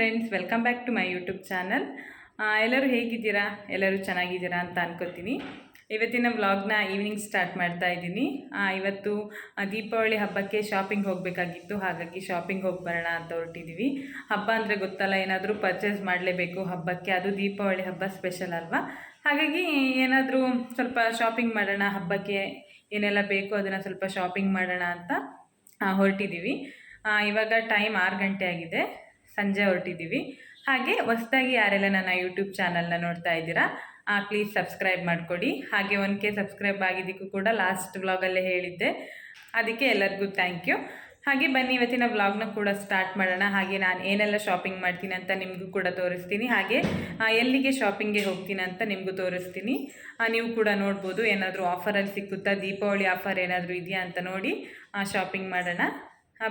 Friends, welcome back to my YouTube channel. ಎಲ್ಲರೂ ಹೇಗಿದ್ದೀರಾ? ಎಲ್ಲರೂ ಚೆನ್ನಾಗಿದ್ದೀರಾ ಅಂತ ಅನ್ಕೋತೀನಿ. ಇವತ್ತಿನ ವ್ಲಾಗ್ನ ಈವ್ನಿಂಗ್ ಸ್ಟಾರ್ಟ್ ಮಾಡ್ತಾ ಇದ್ದೀನಿ. ಇವತ್ತು ದೀಪಾವಳಿ ಹಬ್ಬಕ್ಕೆ ಶಾಪಿಂಗ್ ಹೋಗಬೇಕಾಗಿತ್ತು, ಹಾಗಾಗಿ ಶಾಪಿಂಗ್ ಹೋಗಿ ಬರೋಣ ಅಂತ ಹೊರಟಿದ್ದೀವಿ. ಹಬ್ಬ ಅಂದರೆ ಗೊತ್ತಲ್ಲ, ಏನಾದರೂ ಪರ್ಚೇಸ್ ಮಾಡಲೇಬೇಕು ಹಬ್ಬಕ್ಕೆ, ಅದು ದೀಪಾವಳಿ ಹಬ್ಬ ಸ್ಪೆಷಲ್ ಅಲ್ವಾ. ಹಾಗಾಗಿ ಏನಾದರೂ ಸ್ವಲ್ಪ ಶಾಪಿಂಗ್ ಮಾಡೋಣ, ಹಬ್ಬಕ್ಕೆ ಏನೆಲ್ಲ ಬೇಕು ಅದನ್ನು ಸ್ವಲ್ಪ ಶಾಪಿಂಗ್ ಮಾಡೋಣ ಅಂತ ಹೊರಟಿದ್ದೀವಿ. ಇವಾಗ ಟೈಮ್ 6 ಗಂಟೆ ಆಗಿದೆ, ಸಂಜೆ ಹೊರಟಿದ್ದೀವಿ. ಹಾಗೆ ಹೊಸದಾಗಿ ಯಾರೆಲ್ಲ ನನ್ನ ಯೂಟ್ಯೂಬ್ ಚಾನಲ್ನ ನೋಡ್ತಾ ಇದ್ದೀರಾ, ಪ್ಲೀಸ್ ಸಬ್ಸ್ಕ್ರೈಬ್ ಮಾಡಿಕೊಡಿ. ಹಾಗೆ 1K ಸಬ್ಸ್ಕ್ರೈಬ್ ಆಗಿದ್ದಕ್ಕೂ ಕೂಡ ಲಾಸ್ಟ್ ವ್ಲಾಗಲ್ಲೇ ಹೇಳಿದ್ದೆ, ಅದಕ್ಕೆ ಎಲ್ಲರಿಗೂ ಥ್ಯಾಂಕ್ ಯು. ಹಾಗೆ ಬನ್ನಿ ಇವತ್ತಿನ ವ್ಲಾಗ್ನ ಕೂಡ ಸ್ಟಾರ್ಟ್ ಮಾಡೋಣ. ಹಾಗೆ ನಾನು ಏನೆಲ್ಲ ಶಾಪಿಂಗ್ ಮಾಡ್ತೀನಿ ಅಂತ ನಿಮಗೂ ಕೂಡ ತೋರಿಸ್ತೀನಿ. ಹಾಗೆ ಎಲ್ಲಿಗೆ ಶಾಪಿಂಗ್ಗೆ ಹೋಗ್ತೀನಿ ಅಂತ ನಿಮಗೂ ತೋರಿಸ್ತೀನಿ. ನೀವು ಕೂಡ ನೋಡ್ಬೋದು, ಏನಾದರೂ ಆಫರಲ್ಲಿ ಸಿಕ್ಕುತ್ತಾ, ದೀಪಾವಳಿ ಆಫರ್ ಏನಾದರೂ ಇದೆಯಾ ಅಂತ ನೋಡಿ ಶಾಪಿಂಗ್ ಮಾಡೋಣ.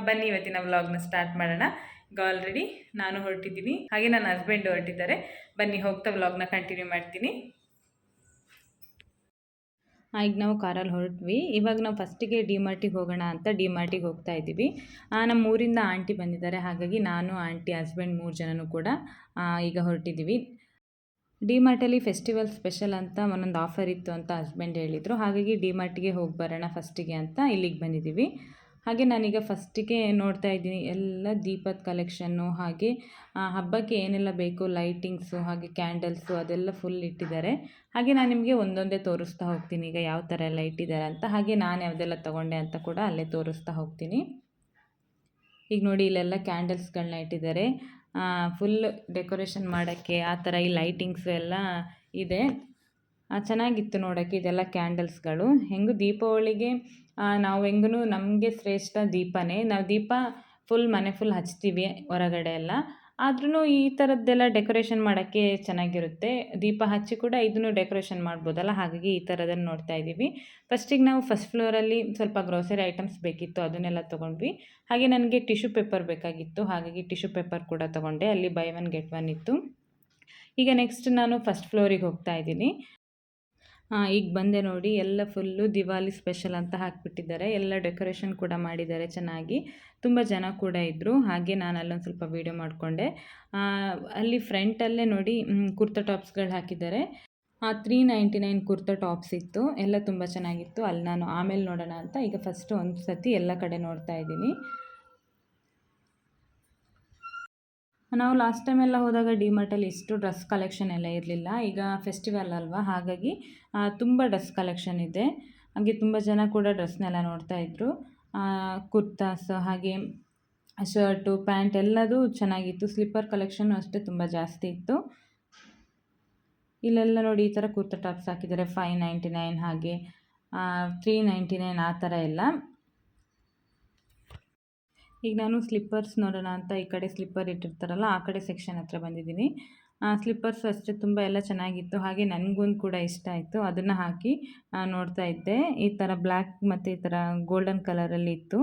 ಬನ್ನಿ ಇವತ್ತಿನ ವ್ಲಾಗ್ನ ಸ್ಟಾರ್ಟ್ ಮಾಡೋಣ. ಈಗ ಆಲ್ರೆಡಿ ನಾನು ಹೊರಟಿದ್ದೀನಿ, ಹಾಗೆ ನನ್ನ ಹಸ್ಬೆಂಡ್ ಹೊರಟಿದ್ದಾರೆ. ಬನ್ನಿ ಹೋಗ್ತಾ ವ್ಲಾಗ್ನ ಕಂಟಿನ್ಯೂ ಮಾಡ್ತೀನಿ. ಈಗ ನಾವು ಕಾರಲ್ಲಿ ಹೊರಟ್ವಿ. ಇವಾಗ ನಾವು ಫಸ್ಟಿಗೆ ಡಿಮಾರ್ಟಿಗೆ ಹೋಗೋಣ ಅಂತ ಡಿಮಾರ್ಟಿಗೆ ಹೋಗ್ತಾ ಇದ್ದೀವಿ. ನಮ್ಮ ಊರಿಂದ ಆಂಟಿ ಬಂದಿದ್ದಾರೆ, ಹಾಗಾಗಿ ನಾನು, ಆಂಟಿ, ಹಸ್ಬೆಂಡ್ 3 ಜನನೂ ಕೂಡ ಈಗ ಹೊರಟಿದ್ದೀವಿ. ಡಿಮಾರ್ಟಲ್ಲಿ ಫೆಸ್ಟಿವಲ್ ಸ್ಪೆಷಲ್ ಅಂತ ಒಂದೊಂದು ಆಫರ್ ಇತ್ತು ಅಂತ ಹಸ್ಬೆಂಡ್ ಹೇಳಿದರು, ಹಾಗಾಗಿ ಡಿಮಾರ್ಟಿಗೆ ಹೋಗಿ ಬರೋಣ ಫಸ್ಟಿಗೆ ಅಂತ ಇಲ್ಲಿಗೆ ಬಂದಿದ್ದೀವಿ. ಹಾಗೆ ನಾನೀಗ ಫಸ್ಟಿಗೆ ನೋಡ್ತಾ ಇದ್ದೀನಿ ಎಲ್ಲ ದೀಪದ ಕಲೆಕ್ಷನ್ನು, ಹಾಗೆ ಹಬ್ಬಕ್ಕೆ ಏನೆಲ್ಲ ಬೇಕು ಲೈಟಿಂಗ್ಸು, ಹಾಗೆ ಕ್ಯಾಂಡಲ್ಸು ಅದೆಲ್ಲ ಫುಲ್ ಇಟ್ಟಿದ್ದಾರೆ. ಹಾಗೆ ನಾನು ನಿಮಗೆ ಒಂದೊಂದೇ ತೋರಿಸ್ತಾ ಹೋಗ್ತೀನಿ ಈಗ ಯಾವ ಥರ ಎಲ್ಲ ಇಟ್ಟಿದ್ದಾರೆ ಅಂತ. ಹಾಗೆ ನಾನು ಯಾವುದೆಲ್ಲ ತೊಗೊಂಡೆ ಅಂತ ಕೂಡ ಅಲ್ಲೇ ತೋರಿಸ್ತಾ ಹೋಗ್ತೀನಿ. ಈಗ ನೋಡಿ, ಇಲ್ಲೆಲ್ಲ ಕ್ಯಾಂಡಲ್ಸ್ಗಳನ್ನ ಇಟ್ಟಿದ್ದಾರೆ, ಫುಲ್ ಡೆಕೋರೇಷನ್ ಮಾಡೋಕ್ಕೆ ಆ ಥರ. ಈ ಲೈಟಿಂಗ್ಸು ಎಲ್ಲ ಇದೆ, ಚೆನ್ನಾಗಿತ್ತು ನೋಡೋಕ್ಕೆ ಇದೆಲ್ಲ ಕ್ಯಾಂಡಲ್ಸ್ಗಳು. ಹೆಂಗೂ ದೀಪಾವಳಿಗೆ ನಾವು ಹೆಂಗೂ ನಮಗೆ ಶ್ರೇಷ್ಠ ದೀಪನೇ. ನಾವು ದೀಪ ಮನೆ ಫುಲ್ ಹಚ್ತೀವಿ ಹೊರಗಡೆ ಎಲ್ಲ, ಆದ್ರೂ ಈ ಥರದ್ದೆಲ್ಲ ಡೆಕೋರೇಷನ್ ಮಾಡೋಕ್ಕೆ ಚೆನ್ನಾಗಿರುತ್ತೆ. ದೀಪ ಹಚ್ಚಿ ಕೂಡ ಇದನ್ನು ಡೆಕೋರೇಷನ್ ಮಾಡ್ಬೋದಲ್ಲ, ಹಾಗಾಗಿ ಈ ಥರದನ್ನು ನೋಡ್ತಾ ಇದ್ದೀವಿ. ಫಸ್ಟಿಗೆ ನಾವು ಫಸ್ಟ್ ಫ್ಲೋರಲ್ಲಿ ಸ್ವಲ್ಪ ಗ್ರೋಸರಿ ಐಟಮ್ಸ್ ಬೇಕಿತ್ತು, ಅದನ್ನೆಲ್ಲ ತೊಗೊಂಡ್ವಿ. ಹಾಗೆ ನನಗೆ ಟಿಶ್ಯೂ ಪೇಪರ್ ಬೇಕಾಗಿತ್ತು, ಹಾಗಾಗಿ ಟಿಶ್ಯೂ ಪೇಪರ್ ಕೂಡ ತೊಗೊಂಡೆ. ಅಲ್ಲಿ ಬೈ 1 get 1 ಇತ್ತು. ಈಗ ನೆಕ್ಸ್ಟ್ ನಾನು ಫಸ್ಟ್ ಫ್ಲೋರಿಗೆ ಹೋಗ್ತಾ ಇದ್ದೀನಿ. ಈಗ ಬಂದೆ ನೋಡಿ, ಎಲ್ಲ ಫುಲ್ಲು ದಿವಾಲಿ ಸ್ಪೆಷಲ್ ಅಂತ ಹಾಕಿಬಿಟ್ಟಿದ್ದಾರೆ. ಎಲ್ಲ ಡೆಕೋರೇಷನ್ ಕೂಡ ಮಾಡಿದ್ದಾರೆ ಚೆನ್ನಾಗಿ, ತುಂಬ ಜನ ಕೂಡ ಇದ್ದರು. ಹಾಗೆ ನಾನು ಅಲ್ಲೊಂದು ಸ್ವಲ್ಪ ವೀಡಿಯೋ ಮಾಡಿಕೊಂಡೆ. ಅಲ್ಲಿ ಫ್ರಂಟಲ್ಲೇ ನೋಡಿ ಕುರ್ತಾ ಟಾಪ್ಸ್ಗಳು ಹಾಕಿದ್ದಾರೆ. 399 ಕುರ್ತಾ ಟಾಪ್ಸ್ ಇತ್ತು, ಎಲ್ಲ ತುಂಬ ಚೆನ್ನಾಗಿತ್ತು. ಅಲ್ಲಿ ನಾನು ಆಮೇಲೆ ನೋಡೋಣ ಅಂತ ಈಗ ಫಸ್ಟು ಒಂದು ಸತಿ ಎಲ್ಲ ಕಡೆ ನೋಡ್ತಾ ಇದ್ದೀನಿ. ನಾವು ಲಾಸ್ಟ್ ಟೈಮ್ ಎಲ್ಲ ಹೋದಾಗ ಡಿಮಾರ್ಟಲ್ಲಿ ಇಷ್ಟು ಡ್ರೆಸ್ ಕಲೆಕ್ಷನ್ ಎಲ್ಲ ಇರಲಿಲ್ಲ. ಈಗ ಫೆಸ್ಟಿವಲ್ ಅಲ್ವಾ, ಹಾಗಾಗಿ ತುಂಬ ಡ್ರೆಸ್ ಕಲೆಕ್ಷನ್ ಇದೆ. ಹಾಗೆ ತುಂಬ ಜನ ಕೂಡ ಡ್ರೆಸ್ನೆಲ್ಲ ನೋಡ್ತಾ ಇದ್ದರು. ಕುರ್ತಾಸ್, ಹಾಗೆ ಶರ್ಟು, ಪ್ಯಾಂಟ್ ಎಲ್ಲದೂ ಚೆನ್ನಾಗಿತ್ತು. ಸ್ಲಿಪ್ಪರ್ ಕಲೆಕ್ಷನ್ ಅಷ್ಟೇ ತುಂಬ ಜಾಸ್ತಿ ಇತ್ತು. ಇಲ್ಲೆಲ್ಲ ನೋಡಿ ಈ ಥರ ಕುರ್ತಾ ಟಾಪ್ಸ್ ಹಾಕಿದ್ದಾರೆ, 599, ಹಾಗೆ 399 ಆ ಥರ ಎಲ್ಲ. ಈಗ ನಾನು ಸ್ಲಿಪ್ಪರ್ಸ್ ನೋಡೋಣ ಅಂತ ಈ ಕಡೆ ಸ್ಲಿಪ್ಪರ್ ಇಟ್ಟಿರ್ತಾರಲ್ಲ ಆ ಕಡೆ ಸೆಕ್ಷನ್ ಹತ್ರ ಬಂದಿದ್ದೀನಿ. ಸ್ಲಿಪ್ಪರ್ಸ್ ಅಷ್ಟೇ ತುಂಬ ಎಲ್ಲ ಚೆನ್ನಾಗಿತ್ತು. ಹಾಗೆ ನನಗೊಂದು ಕೂಡ ಇಷ್ಟ ಆಯಿತು, ಅದನ್ನು ಹಾಕಿ ನೋಡ್ತಾ ಇದ್ದೆ. ಈ ಥರ ಬ್ಲ್ಯಾಕ್ ಮತ್ತು ಈ ಥರ ಗೋಲ್ಡನ್ ಕಲರಲ್ಲಿ ಇತ್ತು,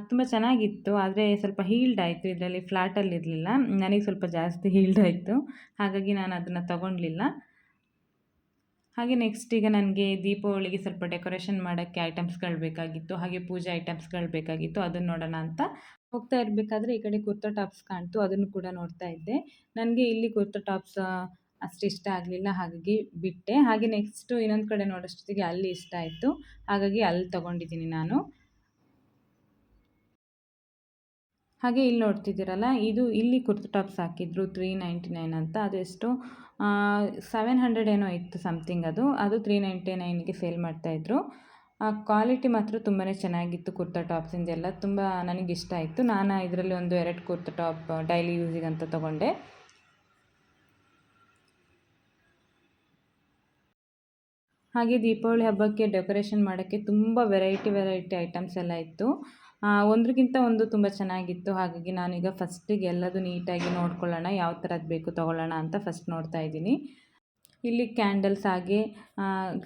ತುಂಬ ಚೆನ್ನಾಗಿತ್ತು. ಆದರೆ ಸ್ವಲ್ಪ ಹೀಲ್ಡ್ ಆಯಿತು, ಇದರಲ್ಲಿ ಫ್ಲ್ಯಾಟಲ್ಲಿ ಇರಲಿಲ್ಲ. ನನಗೆ ಸ್ವಲ್ಪ ಜಾಸ್ತಿ ಹೀಲ್ಡ್ ಆಯಿತು, ಹಾಗಾಗಿ ನಾನು ಅದನ್ನು ತಗೊಳ್ಲಿಲ್ಲ. ಹಾಗೆ ನೆಕ್ಸ್ಟ್ ಈಗ ನನಗೆ ದೀಪಾವಳಿಗೆ ಸ್ವಲ್ಪ ಡೆಕೋರೇಷನ್ ಮಾಡೋಕ್ಕೆ ಐಟಮ್ಸ್ಗಳು ಬೇಕಾಗಿತ್ತು, ಹಾಗೆ ಪೂಜೆ ಐಟಮ್ಸ್ಗಳು ಬೇಕಾಗಿತ್ತು. ಅದನ್ನು ನೋಡೋಣ ಅಂತ ಹೋಗ್ತಾ ಇರಬೇಕಾದ್ರೆ ಈ ಕಡೆ ಕುರ್ತಾ ಟಾಪ್ಸ್ ಕಾಣ್ತು, ಅದನ್ನು ಕೂಡ ನೋಡ್ತಾ ಇದ್ದೆ. ನನಗೆ ಇಲ್ಲಿ ಕುರ್ತಾ ಟಾಪ್ಸ್ ಅಷ್ಟು ಇಷ್ಟ ಆಗಲಿಲ್ಲ, ಹಾಗಾಗಿ ಬಿಟ್ಟೆ. ಹಾಗೆ ನೆಕ್ಸ್ಟು ಇನ್ನೊಂದು ಕಡೆ ನೋಡೋಷ್ಟೊತ್ತಿಗೆ ಅಲ್ಲಿ ಇಷ್ಟ ಆಯಿತು, ಹಾಗಾಗಿ ಅಲ್ಲಿ ತೊಗೊಂಡಿದ್ದೀನಿ ನಾನು. ಹಾಗೆ ಇಲ್ಲಿ ನೋಡ್ತಿದ್ದೀರಲ್ಲ, ಇಲ್ಲಿ ಕುರ್ತಾ ಟಾಪ್ಸ್ ಹಾಕಿದ್ರು 399 ಅಂತ. ಅದೆಷ್ಟು 700 ಏನೋ ಇತ್ತು ಸಮಥಿಂಗ್. ಅದು 399ಗೆ ಸೇಲ್ ಮಾಡ್ತಾಯಿದ್ರು. ಕ್ವಾಲಿಟಿ ಮಾತ್ರ ತುಂಬಾ ಚೆನ್ನಾಗಿತ್ತು ಕುರ್ತಾ ಟಾಪ್ಸಿಂದೆಲ್ಲ, ತುಂಬ ನನಗಿಷ್ಟ ಆಯಿತು. ನಾನು ಇದರಲ್ಲಿ ಒಂದು 2 ಕುರ್ತಾ ಟಾಪ್ ಡೈಲಿ ಯೂಸಿಗೆ ಅಂತ ತೊಗೊಂಡೆ. ಹಾಗೆ ದೀಪಾವಳಿ ಹಬ್ಬಕ್ಕೆ ಡೆಕೋರೇಷನ್ ಮಾಡೋಕ್ಕೆ ತುಂಬ ವೆರೈಟಿ ಐಟಮ್ಸ್ ಎಲ್ಲ ಇತ್ತು. ಒಂದಕ್ಕಿಂತ ಒಂದು ತುಂಬ ಚೆನ್ನಾಗಿತ್ತು. ಹಾಗಾಗಿ ನಾನೀಗ ಫಸ್ಟಿಗೆ ಎಲ್ಲದು ನೀಟಾಗಿ ನೋಡ್ಕೊಳ್ಳೋಣ, ಯಾವ ಥರದ್ದು ಬೇಕು ತೊಗೊಳ್ಳೋಣ ಅಂತ ಫಸ್ಟ್ ನೋಡ್ತಾ ಇದ್ದೀನಿ. ಇಲ್ಲಿ ಕ್ಯಾಂಡಲ್ಸ್, ಹಾಗೆ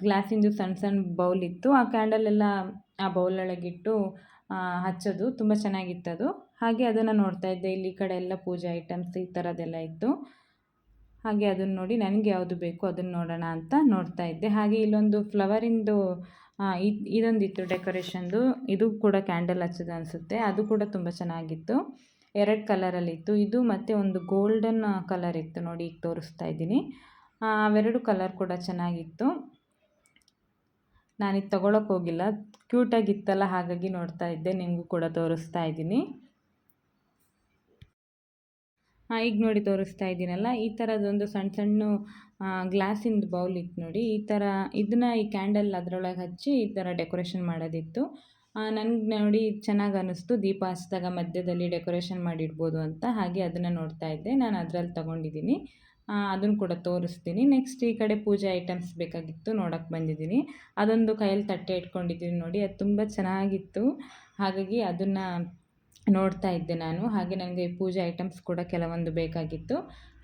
ಗ್ಲಾಸಿಂದು ಸಣ್ಣ ಸಣ್ಣ ಬೌಲ್ ಇತ್ತು. ಆ ಕ್ಯಾಂಡಲೆಲ್ಲ ಆ ಬೌಲೊಳಗಿಟ್ಟು ಹಚ್ಚೋದು ತುಂಬ ಚೆನ್ನಾಗಿತ್ತು ಅದು. ಹಾಗೆ ಅದನ್ನು ನೋಡ್ತಾ ಇದ್ದೆ. ಇಲ್ಲಿ ಈ ಕಡೆ ಎಲ್ಲ ಪೂಜೆ ಐಟಮ್ಸ್ ಈ ಥರದ್ದೆಲ್ಲ ಇತ್ತು. ಹಾಗೆ ಅದನ್ನು ನೋಡಿ ನನಗೆ ಯಾವುದು ಬೇಕು ಅದನ್ನು ನೋಡೋಣ ಅಂತ ನೋಡ್ತಾ ಇದ್ದೆ. ಹಾಗೆ ಇಲ್ಲೊಂದು ಫ್ಲವರಿಂದು ಇದೊಂದಿತ್ತು ಡೆಕೋರೇಷನ್ದು, ಇದು ಕೂಡ ಕ್ಯಾಂಡಲ್ ಹಚ್ಚೋದು ಅನಿಸುತ್ತೆ, ಅದು ಕೂಡ ತುಂಬ ಚೆನ್ನಾಗಿತ್ತು. 2 ಕಲರಲ್ಲಿತ್ತು. ಇದು ಮತ್ತು ಒಂದು ಗೋಲ್ಡನ್ ಕಲರ್ ಇತ್ತು ನೋಡಿ, ಈಗ ತೋರಿಸ್ತಾ ಇದ್ದೀನಿ. ಅವೆರಡು ಕಲರ್ ಕೂಡ ಚೆನ್ನಾಗಿತ್ತು. ನಾನಿದು ತೊಗೊಳಕ್ಕೆ ಹೋಗಿಲ್ಲ, ಕ್ಯೂಟಾಗಿತ್ತಲ್ಲ ಹಾಗಾಗಿ ನೋಡ್ತಾ ಇದ್ದೆ, ನಿಮಗೂ ಕೂಡ ತೋರಿಸ್ತಾ ಇದ್ದೀನಿ. ಈಗ ನೋಡಿ ತೋರಿಸ್ತಾ ಇದ್ದೀನಲ್ಲ, ಈ ಥರದೊಂದು ಸಣ್ಣ ಸಣ್ಣ ಗ್ಲಾಸಿಂದು ಬೌಲ್ ಇತ್ತು ನೋಡಿ. ಇದನ್ನು ಈ ಕ್ಯಾಂಡಲ್ ಅದರೊಳಗೆ ಹಚ್ಚಿ ಈ ಥರ ಡೆಕೋರೇಷನ್ ಮಾಡೋದಿತ್ತು. ನನಗೆ ನೋಡಿ ಚೆನ್ನಾಗಿ ಅನ್ನಿಸ್ತು, ದೀಪ ಹಚ್ಚಿದಾಗ ಮಧ್ಯದಲ್ಲಿ ಡೆಕೋರೇಷನ್ ಮಾಡಿಡ್ಬೋದು ಅಂತ. ಹಾಗೆ ಅದನ್ನು ನೋಡ್ತಾ ಇದ್ದೆ, ನಾನು ಅದರಲ್ಲಿ ತೊಗೊಂಡಿದ್ದೀನಿ. ಅದನ್ನು ಕೂಡ ತೋರಿಸ್ತೀನಿ. ನೆಕ್ಸ್ಟ್ ಈ ಕಡೆ ಪೂಜೆ ಐಟಮ್ಸ್ ಬೇಕಾಗಿತ್ತು, ನೋಡೋಕ್ಕೆ ಬಂದಿದ್ದೀನಿ. ಅದೊಂದು ಕೈಯಲ್ಲಿ ತಟ್ಟೆ ಇಟ್ಕೊಂಡಿದ್ದೀನಿ ನೋಡಿ, ಅದು ತುಂಬ ಚೆನ್ನಾಗಿತ್ತು. ಹಾಗಾಗಿ ಅದನ್ನು ನೋಡ್ತಾ ಇದ್ದೆ ನಾನು. ಹಾಗೆ ನನಗೆ ಪೂಜೆ ಐಟಮ್ಸ್ ಕೂಡ ಕೆಲವೊಂದು ಬೇಕಾಗಿತ್ತು.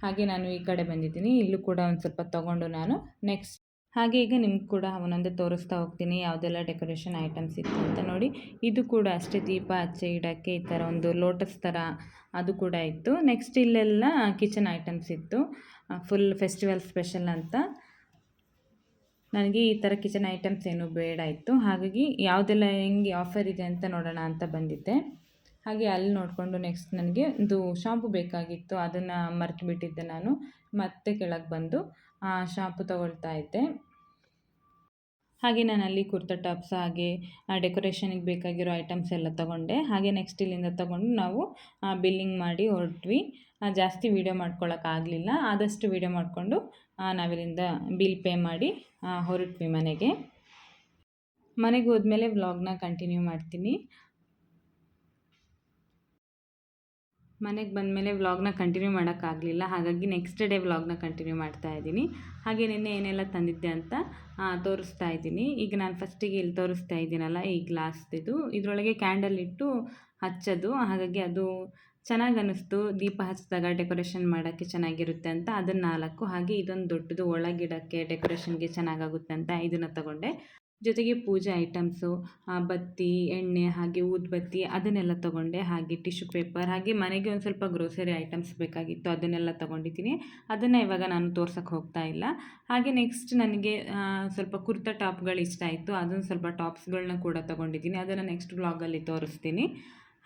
ಹಾಗೆ ನಾನು ಈ ಕಡೆ ಬಂದಿದ್ದೀನಿ. ಇಲ್ಲೂ ಕೂಡ ಒಂದು ಸ್ವಲ್ಪ ತೊಗೊಂಡು ನಾನು ನೆಕ್ಸ್ಟ್ ಹಾಗೆ ಈಗ ನಿಮ್ಗೆ ಕೂಡ ಒಂದೊಂದೇ ತೋರಿಸ್ತಾ ಹೋಗ್ತೀನಿ ಯಾವುದೆಲ್ಲ ಡೆಕೋರೇಷನ್ ಐಟಮ್ಸ್ ಇತ್ತು ಅಂತ ನೋಡಿ. ಇದು ಕೂಡ ಅಷ್ಟೇ, ದೀಪ ಹಚ್ಚಿ ಇಡೋಕ್ಕೆ ಈ ಥರ ಒಂದು ಲೋಟಸ್ ಥರ ಅದು ಕೂಡ ಇತ್ತು. ನೆಕ್ಸ್ಟ್ ಇಲ್ಲೆಲ್ಲ ಕಿಚನ್ ಐಟಮ್ಸ್ ಇತ್ತು, ಫುಲ್ ಫೆಸ್ಟಿವಲ್ ಸ್ಪೆಷಲ್ ಅಂತ. ನನಗೆ ಈ ಥರ ಕಿಚನ್ ಐಟಮ್ಸ್ ಏನೂ ಬೇಡ ಇತ್ತು. ಹಾಗಾಗಿ ಯಾವುದೆಲ್ಲ ಹೆಂಗೆ ಆಫರ್ ಇದೆ ಅಂತ ನೋಡೋಣ ಅಂತ ಬಂದಿದ್ದೆ. ಹಾಗೆ ಅಲ್ಲಿ ನೋಡಿಕೊಂಡು ನೆಕ್ಸ್ಟ್ ನನಗೆ ಒಂದು ಶಾಂಪು ಬೇಕಾಗಿತ್ತು, ಅದನ್ನು ಮರ್ತು ಬಿಟ್ಟಿದ್ದೆ ನಾನು. ಮತ್ತೆ ಕೆಳಗೆ ಬಂದು ಶಾಂಪು ತೊಗೊಳ್ತಾ ಇದ್ದೆ. ಹಾಗೆ ನಾನು ಅಲ್ಲಿ ಕುರ್ತಾ ಟಾಪ್ಸ್ ಹಾಗೆ ಡೆಕೋರೇಷನಿಗೆ ಬೇಕಾಗಿರೋ ಐಟಮ್ಸ್ ಎಲ್ಲ ತೊಗೊಂಡೆ. ಹಾಗೆ ನೆಕ್ಸ್ಟ್ ಇಲ್ಲಿಂದ ತೊಗೊಂಡು ನಾವು ಬಿಲ್ಲಿಂಗ್ ಮಾಡಿ ಹೊರಟ್ವಿ. ಜಾಸ್ತಿ ವೀಡಿಯೋ ಮಾಡ್ಕೊಳ್ಳೋಕ್ಕಾಗಲಿಲ್ಲ, ಆದಷ್ಟು ವೀಡಿಯೋ ಮಾಡಿಕೊಂಡು ನಾವಿಲ್ಲಿಂದ ಬಿಲ್ ಪೇ ಮಾಡಿ ಹೊರಟ್ವಿ ಮನೆಗೆ. ಮನೆಗೆ ಹೋದ್ಮೇಲೆ ವ್ಲಾಗ್ನ ಕಂಟಿನ್ಯೂ ಮಾಡ್ತೀನಿ. ಮನೆಗೆ ಬಂದಮೇಲೆ ವ್ಲಾಗ್ನ ಕಂಟಿನ್ಯೂ ಮಾಡೋಕ್ಕಾಗಲಿಲ್ಲ, ಹಾಗಾಗಿ ನೆಕ್ಸ್ಟ್ ಡೇ ವ್ಲಾಗ್ನ ಕಂಟಿನ್ಯೂ ಮಾಡ್ತಾ ಇದ್ದೀನಿ. ಹಾಗೆ ನಿನ್ನೆ ಏನೆಲ್ಲ ತಂದಿದ್ದೆ ಅಂತ ತೋರಿಸ್ತಾ ಇದ್ದೀನಿ. ಈಗ ನಾನು ಫಸ್ಟಿಗೆ ಇಲ್ಲಿ ತೋರಿಸ್ತಾ ಇದ್ದೀನಲ್ಲ, ಈ ಗ್ಲಾಸ್ದಿದು, ಇದರೊಳಗೆ ಕ್ಯಾಂಡಲ್ ಇಟ್ಟು ಹಚ್ಚೋದು. ಹಾಗಾಗಿ ಅದು ಚೆನ್ನಾಗಿ ಅನ್ನಿಸ್ತು, ದೀಪ ಹಚ್ಚಿದಾಗ ಡೆಕೋರೇಷನ್ ಮಾಡೋಕ್ಕೆ ಚೆನ್ನಾಗಿರುತ್ತೆ ಅಂತ. ಅದನ್ನು 4, ಹಾಗೆ ಇದೊಂದು ದೊಡ್ಡದು ಒಳಗಿಡೋಕ್ಕೆ ಡೆಕೋರೇಷನ್ಗೆ ಚೆನ್ನಾಗಾಗುತ್ತೆ ಅಂತ ಇದನ್ನು ತಗೊಂಡೆ. ಜೊತೆಗೆ ಪೂಜೆ ಐಟಮ್ಸು, ಬತ್ತಿ, ಎಣ್ಣೆ ಹಾಗೆ ಊದುಬತ್ತಿ ಅದನ್ನೆಲ್ಲ ತೊಗೊಂಡೆ. ಹಾಗೆ ಟಿಶ್ಯೂ ಪೇಪರ್, ಹಾಗೆ ಮನೆಗೆ ಒಂದು ಸ್ವಲ್ಪ ಗ್ರೋಸರಿ ಐಟಮ್ಸ್ ಬೇಕಾಗಿತ್ತು, ಅದನ್ನೆಲ್ಲ ತೊಗೊಂಡಿದ್ದೀನಿ. ಅದನ್ನು ಇವಾಗ ನಾನು ತೋರ್ಸೋಕ್ಕೆ ಹೋಗ್ತಾ ಇಲ್ಲ. ಹಾಗೆ ನೆಕ್ಸ್ಟ್ ನನಗೆ ಸ್ವಲ್ಪ ಕುರ್ತಾ ಟಾಪ್ಗಳು ಇಷ್ಟ ಆಯಿತು, ಅದನ್ನು ಸ್ವಲ್ಪ ಟಾಪ್ಸ್ಗಳನ್ನ ಕೂಡ ತೊಗೊಂಡಿದ್ದೀನಿ. ಅದನ್ನು ನೆಕ್ಸ್ಟ್ ವ್ಲಾಗಲ್ಲಿ ತೋರಿಸ್ತೀನಿ.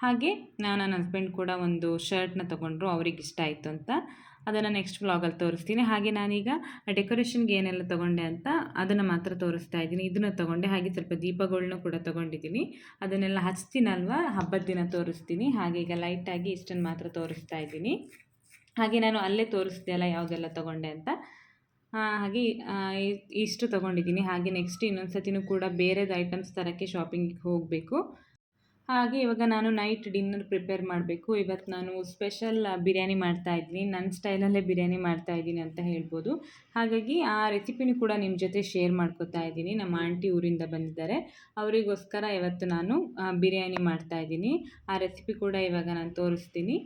ಹಾಗೆ ನನ್ನ ಹಸ್ಬೆಂಡ್ ಕೂಡ ಒಂದು ಶರ್ಟ್ನ ತೊಗೊಂಡ್ರು, ಅವ್ರಿಗೆ ಇಷ್ಟ ಆಯಿತು ಅಂತ. ಅದನ್ನು ನೆಕ್ಸ್ಟ್ ವ್ಲಾಗಲ್ಲಿ ತೋರಿಸ್ತೀನಿ. ಹಾಗೆ ನಾನೀಗ ಡೆಕೋರೇಷನ್ಗೆ ಏನೆಲ್ಲ ತೊಗೊಂಡೆ ಅಂತ ಅದನ್ನು ಮಾತ್ರ ತೋರಿಸ್ತಾ ಇದ್ದೀನಿ. ಇದನ್ನು ತೊಗೊಂಡೆ, ಹಾಗೆ ಸ್ವಲ್ಪ ದೀಪಗಳನ್ನೂ ಕೂಡ ತೊಗೊಂಡಿದ್ದೀನಿ. ಅದನ್ನೆಲ್ಲ ಹಚ್ತೀನಲ್ವ, ಹಬ್ಬದ ದಿನ ತೋರಿಸ್ತೀನಿ. ಹಾಗೆ ಈಗ ಲೈಟಾಗಿ ಇಷ್ಟನ್ನು ಮಾತ್ರ ತೋರಿಸ್ತಾ ಇದ್ದೀನಿ. ಹಾಗೆ ನಾನು ಅಲ್ಲೇ ತೋರಿಸ್ದೆ ಅಲ್ಲ ಯಾವುದೆಲ್ಲ ತೊಗೊಂಡೆ ಅಂತ. ಹಾಗೆ ಇಷ್ಟು ತೊಗೊಂಡಿದ್ದೀನಿ. ಹಾಗೆ ನೆಕ್ಸ್ಟ್ ಇನ್ನೊಂದು ಸತಿನೂ ಕೂಡ ಬೇರೆದು ಐಟಮ್ಸ್ ತರೋಕ್ಕೆ ಶಾಪಿಂಗಿಗೆ ಹೋಗಬೇಕು. ಹಾಗೆ ಇವಾಗ ನಾನು ನೈಟ್ ಡಿನ್ನರ್ ಪ್ರಿಪೇರ್ ಮಾಡಬೇಕು. ಇವತ್ತು ನಾನು ಸ್ಪೆಷಲ್ ಬಿರಿಯಾನಿ ಮಾಡ್ತಾಯಿದ್ದೀನಿ, ನನ್ನ ಸ್ಟೈಲಲ್ಲೇ ಬಿರಿಯಾನಿ ಮಾಡ್ತಾಯಿದ್ದೀನಿ ಅಂತ ಹೇಳ್ಬೋದು. ಹಾಗಾಗಿ ಆ ರೆಸಿಪಿನೂ ಕೂಡ ನಿಮ್ಮ ಜೊತೆ ಶೇರ್ ಮಾಡ್ಕೋತಾ ಇದ್ದೀನಿ. ನಮ್ಮ ಆಂಟಿ ಊರಿಂದ ಬಂದಿದ್ದಾರೆ, ಅವರಿಗೋಸ್ಕರ ಇವತ್ತು ನಾನು ಬಿರಿಯಾನಿ ಮಾಡ್ತಾಯಿದ್ದೀನಿ. ಆ ರೆಸಿಪಿ ಕೂಡ ಇವಾಗ ನಾನು ತೋರಿಸ್ತೀನಿ.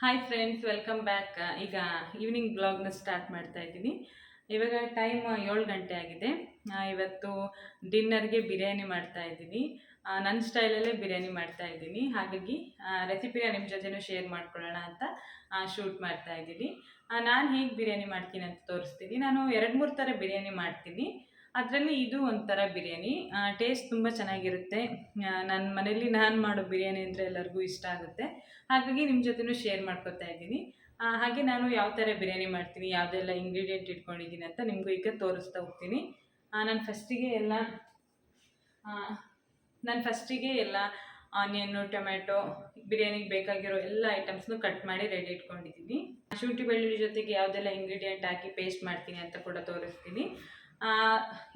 Hi friends, welcome back. ಈಗ ಈವ್ನಿಂಗ್ ಬ್ಲಾಗ್ನ ಸ್ಟಾರ್ಟ್ ಮಾಡ್ತಾ ಇದ್ದೀನಿ. ಇವಾಗ ಟೈಮ್ 7 ಗಂಟೆ ಆಗಿದೆ. ಇವತ್ತು ಡಿನ್ನರ್ಗೆ ಬಿರಿಯಾನಿ ಮಾಡ್ತಾಯಿದ್ದೀನಿ, ನನ್ನ ಸ್ಟೈಲಲ್ಲೇ ಬಿರಿಯಾನಿ ಮಾಡ್ತಾಯಿದ್ದೀನಿ. ಹಾಗಾಗಿ ರೆಸಿಪಿನ ನಿಮ್ಮ ಜೊತೆನೂ ಶೇರ್ ಮಾಡ್ಕೊಳ್ಳೋಣ ಅಂತ ಶೂಟ್ ಮಾಡ್ತಾಯಿದ್ದೀನಿ. ನಾನು ಹೇಗೆ ಬಿರಿಯಾನಿ ಮಾಡ್ತೀನಿ ಅಂತ ತೋರಿಸ್ತೀನಿ. ನಾನು 2-3 ಥರ ಬಿರಿಯಾನಿ ಮಾಡ್ತೀನಿ, ಅದರಲ್ಲಿ ಇದು ಒಂಥರ ಬಿರಿಯಾನಿ. ಟೇಸ್ಟ್ ತುಂಬ ಚೆನ್ನಾಗಿರುತ್ತೆ. ನನ್ನ ಮನೇಲಿ ನಾನು ಮಾಡೋ ಬಿರಿಯಾನಿ ಅಂದರೆ ಎಲ್ಲರಿಗೂ ಇಷ್ಟ ಆಗುತ್ತೆ. ಹಾಗಾಗಿ ನಿಮ್ಮ ಜೊತೆನೂ ಶೇರ್ ಮಾಡ್ಕೊತಾ ಇದ್ದೀನಿ. ಹಾಗೆ ನಾನು ಯಾವ ಥರ ಬಿರಿಯಾನಿ ಮಾಡ್ತೀನಿ, ಯಾವುದೆಲ್ಲ ಇಂಗ್ರೀಡಿಯೆಂಟ್ ಇಟ್ಕೊಂಡಿದ್ದೀನಿ ಅಂತ ನಿಮಗೂ ಈಗ ತೋರಿಸ್ತಾ ಹೋಗ್ತೀನಿ. ನಾನು ಫಸ್ಟಿಗೆ ಎಲ್ಲ ಆನಿಯನ್ನು, ಟೊಮೆಟೊ, ಬಿರಿಯಾನಿಗೆ ಬೇಕಾಗಿರೋ ಎಲ್ಲ ಐಟಮ್ಸ್ನು ಕಟ್ ಮಾಡಿ ರೆಡಿ ಇಟ್ಕೊಂಡಿದ್ದೀನಿ. ಶುಂಠಿ ಬೆಳ್ಳುಳ್ಳಿ ಜೊತೆಗೆ ಯಾವುದೆಲ್ಲ ಇಂಗ್ರೀಡಿಯೆಂಟ್ ಹಾಕಿ ಪೇಸ್ಟ್ ಮಾಡ್ತೀನಿ ಅಂತ ಕೂಡ ತೋರಿಸ್ತೀನಿ.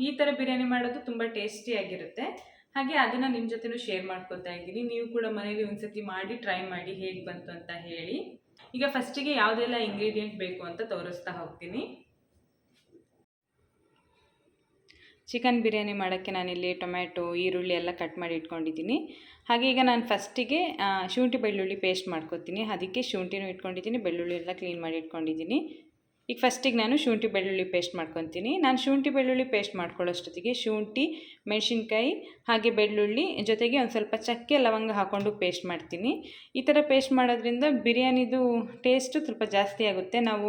ಈ ಥರ ಬಿರಿಯಾನಿ ಮಾಡೋದು ತುಂಬ ಟೇಸ್ಟಿಯಾಗಿರುತ್ತೆ. ಹಾಗೆ ಅದನ್ನು ನಿಮ್ಮ ಜೊತೆನೂ ಶೇರ್ ಮಾಡ್ಕೊತಾ ಇದ್ದೀನಿ. ನೀವು ಕೂಡ ಮನೇಲಿ ಒಂದ್ಸತಿ ಮಾಡಿ ಟ್ರೈ ಮಾಡಿ ಹೇಗೆ ಬಂತು ಅಂತ ಹೇಳಿ. ಈಗ ಫಸ್ಟಿಗೆ ಯಾವುದೆಲ್ಲ ಇಂಗ್ರೀಡಿಯೆಂಟ್ ಬೇಕು ಅಂತ ತೋರಿಸ್ತಾ ಹೋಗ್ತೀನಿ. ಚಿಕನ್ ಬಿರಿಯಾನಿ ಮಾಡೋಕ್ಕೆ ನಾನಿಲ್ಲಿ ಟೊಮ್ಯಾಟೊ, ಈರುಳ್ಳಿ ಎಲ್ಲ ಕಟ್ ಮಾಡಿ ಇಟ್ಕೊಂಡಿದ್ದೀನಿ. ಹಾಗೆ ಈಗ ನಾನು ಫಸ್ಟಿಗೆ ಶುಂಠಿ ಬೆಳ್ಳುಳ್ಳಿ ಪೇಸ್ಟ್ ಮಾಡ್ಕೊತೀನಿ. ಅದಕ್ಕೆ ಶುಂಠಿನೂ ಇಟ್ಕೊಂಡಿದ್ದೀನಿ, ಬೆಳ್ಳುಳ್ಳಿ ಎಲ್ಲ ಕ್ಲೀನ್ ಮಾಡಿ ಇಟ್ಕೊಂಡಿದ್ದೀನಿ. ಈಗ ಫಸ್ಟಿಗೆ ನಾನು ಶುಂಠಿ ಬೆಳ್ಳುಳ್ಳಿ ಪೇಸ್ಟ್ ಮಾಡ್ಕೊತೀನಿ. ನಾನು ಶುಂಠಿ ಬೆಳ್ಳುಳ್ಳಿ ಪೇಸ್ಟ್ ಮಾಡ್ಕೊಳ್ಳೋಷ್ಟೊತ್ತಿಗೆ ಶುಂಠಿ, ಮೆಣಸಿನ್ಕಾಯಿ ಹಾಗೆ ಬೆಳ್ಳುಳ್ಳಿ ಜೊತೆಗೆ ಒಂದು ಸ್ವಲ್ಪ ಚಕ್ಕೆ ಲವಂಗ ಹಾಕ್ಕೊಂಡು ಪೇಸ್ಟ್ ಮಾಡ್ತೀನಿ. ಈ ಥರ ಪೇಸ್ಟ್ ಮಾಡೋದ್ರಿಂದ ಬಿರಿಯಾನಿದು ಟೇಸ್ಟು ಸ್ವಲ್ಪ ಜಾಸ್ತಿ ಆಗುತ್ತೆ. ನಾವು